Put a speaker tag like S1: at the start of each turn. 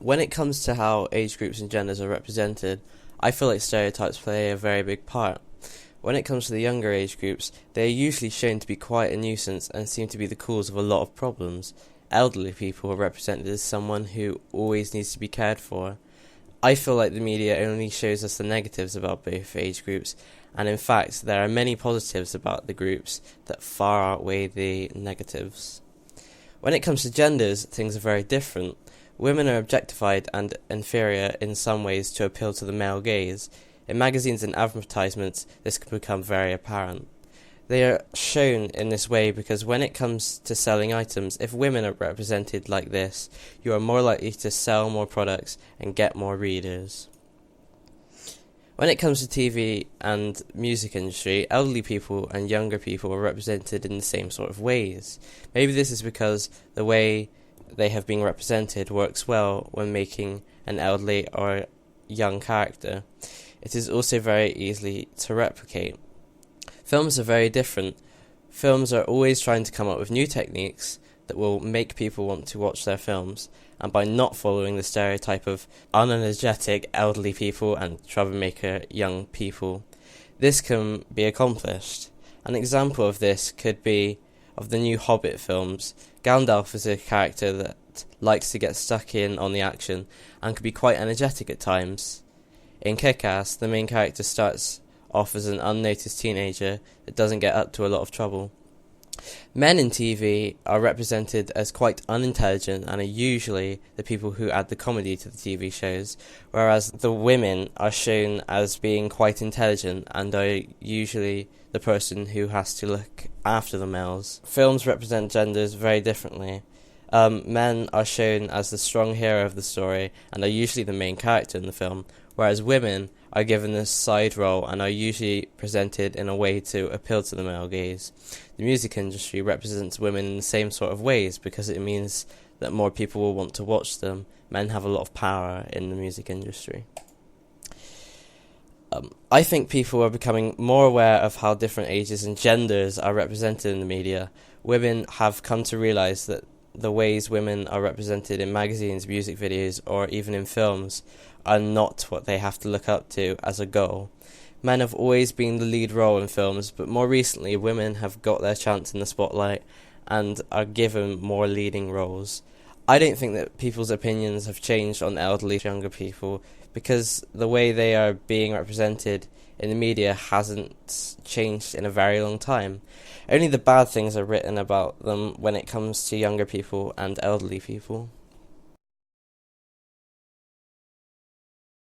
S1: When it comes to how age groups and genders are represented, I feel like stereotypes play a very big part. When it comes to the younger age groups, they are usually shown to be quite a nuisance and seem to be the cause of a lot of problems. Elderly people are represented as someone who always needs to be cared for. I feel like the media only shows us the negatives about both age groups, and in fact, there are many positives about the groups that far outweigh the negatives. When it comes to genders, things are very different. Women are objectified and inferior in some ways to appeal to the male gaze. In magazines and advertisements, this can become very apparent. They are shown in this way because when it comes to selling items, if women are represented like this, you are more likely to sell more products and get more readers. When it comes to TV and music industry, elderly people and younger people are represented in the same sort of ways. Maybe this is because the way they have been represented works well when making an elderly or young character. It is also very easy to replicate. Films are very different. Films are always trying to come up with new techniques that will make people want to watch their films, and by not following the stereotype of unenergetic elderly people and troublemaker young people, this can be accomplished. An example of this could be of the new Hobbit films. Gandalf is a character that likes to get stuck in on the action and can be quite energetic at times. In Kick-Ass, the main character starts off as an unnoticed teenager that doesn't get up to a lot of trouble. Men in TV are represented as quite unintelligent and are usually the people who add the comedy to the TV shows, whereas the women are shown as being quite intelligent and are usually the person who has to look after the males. Films represent genders very differently. Men are shown as the strong hero of the story and are usually the main character in the film, whereas women are given a side role and are usually presented in a way to appeal to the male gaze. The music industry represents women in the same sort of ways because it means that more people will want to watch them. Men have a lot of power in the music industry. I think people are becoming more aware of how different ages and genders are represented in the media. Women have come to realise that the ways women are represented in magazines, music videos, or even in films are not what they have to look up to as a goal. Men have always been the lead role in films, but more recently women have got their chance in the spotlight and are given more leading roles. I don't think that people's opinions have changed on elderly younger people because the way they are being represented in the media hasn't changed in a very long time. Only the bad things are written about them when it comes to younger people and elderly people.